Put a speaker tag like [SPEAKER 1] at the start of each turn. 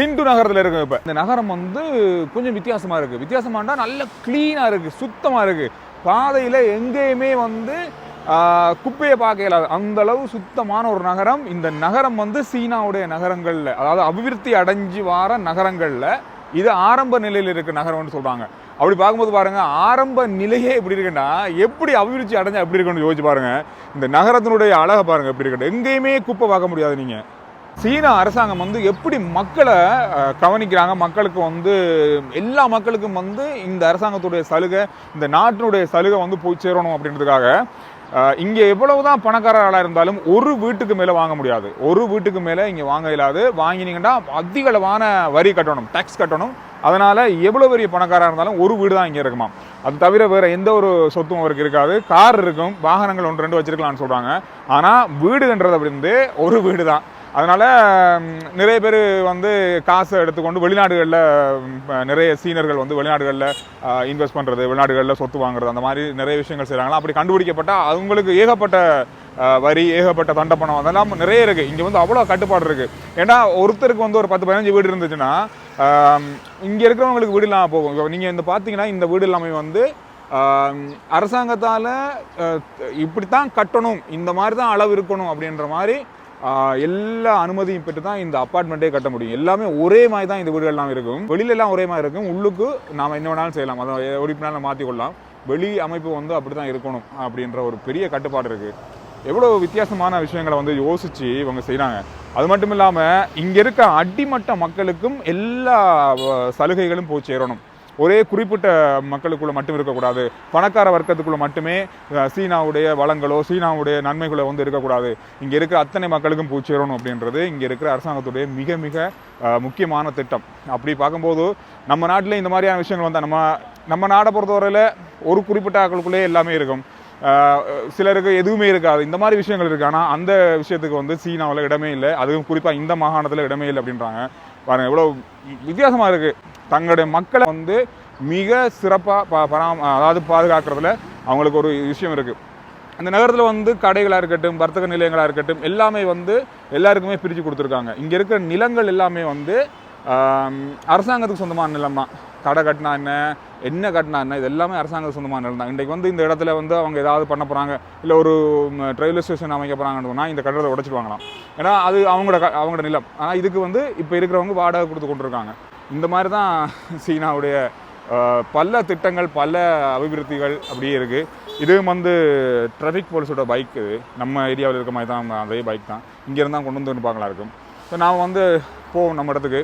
[SPEAKER 1] திண்டு நகரத்தில் இருக்கு. இப்போ இந்த நகரம் வந்து கொஞ்சம் வித்தியாசமாக இருக்குது. வித்தியாசமாண்டா நல்ல க்ளீனாக இருக்குது, சுத்தமாக இருக்குது. பாதையில் எங்கேயுமே வந்து குப்பையை பார்க்க இயலாது, அந்த அளவு சுத்தமான ஒரு நகரம். இந்த நகரம் வந்து சீனாவுடைய நகரங்களில், அதாவது அபிவிருத்தி அடைஞ்சு வார நகரங்களில் இது ஆரம்ப நிலையில் இருக்க நகரம்னு சொல்கிறாங்க. அப்படி பார்க்கும்போது பாருங்கள், ஆரம்ப நிலையே எப்படி இருக்குன்னா எப்படி அபிவிருத்தி அடைஞ்சா எப்படி இருக்குன்னு யோசிச்சு பாருங்கள். இந்த நகரத்தினுடைய அழகை பாருங்கள் எப்படி இருக்கு. எங்கேயுமே குப்பை பார்க்க முடியாது. நீங்கள் சீனா அரசாங்கம் வந்து எப்படி மக்களை கவனிக்கிறாங்க, மக்களுக்கு வந்து எல்லா மக்களுக்கும் வந்து இந்த அரசாங்கத்துடைய சலுகை, இந்த நாட்டினுடைய சலுகை வந்து போய் சேரணும் அப்படின்றதுக்காக இங்கே எவ்வளவுதான் பணக்காரர்களாக இருந்தாலும் ஒரு வீட்டுக்கு மேலே வாங்க முடியாது. ஒரு வீட்டுக்கு மேலே இங்கே வாங்க இயலாது. வாங்கினீங்கன்னா அதிக அளவான வரி கட்டணும், டேக்ஸ் கட்டணும். அதனால் எவ்வளோ பெரிய பணக்காராக இருந்தாலும் ஒரு வீடு தான் இங்கே இருக்குமா. அது தவிர வேறு எந்த ஒரு சொத்தும் அவருக்கு இருக்காது. கார் இருக்கும், வாகனங்கள் 1-2 வச்சுருக்கலாம்னு சொல்கிறாங்க. ஆனால் வீடுன்றது அப்படி இருந்து ஒரு வீடு தான். அதனால் நிறைய பேர் வந்து காசை எடுத்துக்கொண்டு வெளிநாடுகளில், நிறைய சீனர்கள் வந்து வெளிநாடுகளில் இன்வெஸ்ட் பண்ணுறது, வெளிநாடுகளில் சொத்து வாங்குறது, அந்த மாதிரி நிறைய விஷயங்கள் செய்கிறாங்களா. அப்படி கண்டுபிடிக்கப்பட்டால் அவங்களுக்கு ஏகப்பட்ட வரி, ஏகப்பட்ட தண்டப்பணம் அதெல்லாம் நிறைய இருக்குது. இங்கே வந்து அவ்வளோ கட்டுப்பாடு இருக்குது. ஏன்னா ஒருத்தருக்கு வந்து ஒரு 10-15 வீடு இருந்துச்சுன்னா இங்கே இருக்கிறவங்களுக்கு வீடு இல்லாமல் போகும். இப்போ நீங்கள் இந்த பார்த்தீங்கன்னா இந்த வீடு எல்லாமே வந்து அரசாங்கத்தால் இப்படித்தான் கட்டணும், இந்த மாதிரி தான் அளவு இருக்கணும் அப்படின்ற மாதிரி எல்லா அனுமதியும் பெற்று தான் இந்த அப்பார்ட்மெண்ட்டே கட்ட முடியும். எல்லாமே ஒரே மாதிரி தான் இந்த வீடுகள் எல்லாம் இருக்கும். வெளியிலலாம் ஒரே மாதிரி இருக்கும், உள்ளுக்கு நாம் என்ன வேணாலும் செய்யலாம், அதை எப்படி மாற்றிக்கொள்ளலாம். வெளி அமைப்பு வந்து அப்படி தான் இருக்கணும் அப்படின்ற ஒரு பெரிய கட்டுப்பாடு இருக்குது. எவ்வளோ வித்தியாசமான விஷயங்களை வந்து யோசித்து இவங்க செய்கிறாங்க. அது மட்டும் இல்லாமல் இங்கே இருக்க அடிமட்ட மக்களுக்கும் எல்லா சலுகைகளும் போய் சேரணும். ஒரே குறிப்பிட்ட மக்களுக்குள்ளே மட்டும் இருக்கக்கூடாது, பணக்கார வர்க்கத்துக்குள்ளே மட்டுமே சீனாவுடைய வளங்களோ சீனாவுடைய நன்மைகளோ வந்து இருக்கக்கூடாது. இங்கே இருக்கிற அத்தனை மக்களுக்கும் போய் சேரணும் அப்படின்றது இங்கே இருக்கிற அரசாங்கத்துடைய மிக மிக முக்கியமான திட்டம். அப்படி பார்க்கும்போது நம்ம நாட்டில் இந்த மாதிரியான விஷயங்கள் வந்தால் நம்ம நாடை பொறுத்தவரையில் ஒரு குறிப்பிட்ட ஆட்களுக்குள்ளே எல்லாமே இருக்கும், சிலருக்கு எதுவுமே இருக்காது. இந்த மாதிரி விஷயங்கள் இருக்குது. ஆனால் அந்த விஷயத்துக்கு வந்து சீனாவில் இடமே இல்லை, அதுவும் குறிப்பாக இந்த மாகாணத்தில் இடமே இல்லை அப்படின்றாங்க. பாருங்கள் எவ்வளோ வித்தியாசமாக இருக்குது. தங்களுடைய மக்களை வந்து மிக சிறப்பாக அதாவது பாதுகாக்கிறதுல அவங்களுக்கு ஒரு விஷயம் இருக்குது. அந்த நகரத்தில் வந்து கடைகளாக இருக்கட்டும், வர்த்தக நிலையங்களாக இருக்கட்டும், எல்லாமே வந்து எல்லாருக்குமே பிரித்து கொடுத்துருக்காங்க. இங்கே இருக்கிற நிலங்கள் எல்லாமே வந்து அரசாங்கத்துக்கு சொந்தமான நிலம் தான். கடை கட்டினா என்ன கட்டினா என்ன, இது எல்லாமே அரசாங்கத்துக்கு சொந்தமான நிலம் தான். இன்றைக்கு வந்து இந்த இடத்துல வந்து அவங்க ஏதாவது பண்ண போகிறாங்க, இல்லை ஒரு ரயில்வே ஸ்டேஷன் அமைக்க போகிறாங்கன்னு சொன்னால் இந்த கட்டடத்தை உடைச்சிடுவாங்களாம். ஏன்னா அது அவங்களோட நிலம். ஆனால் இதுக்கு வந்து இப்போ இருக்கிறவங்க வாடகை கொடுத்து கொண்டிருக்காங்க. இந்த மாதிரி தான் சீனாவுடைய பல திட்டங்கள், பல அபிவிருத்திகள் அப்படியே இருக்குது. இதுவும் வந்து டிராஃபிக் போலீஸோட பைக், இது நம்ம ஏரியாவில் இருக்க மாதிரி தான், அதே பைக் தான். இங்கேருந்து தான் கொண்டு வந்து பார்க்கலாம் இருக்கும். ஸோ நான் வந்து போவோம் நம்ம இடத்துக்கு.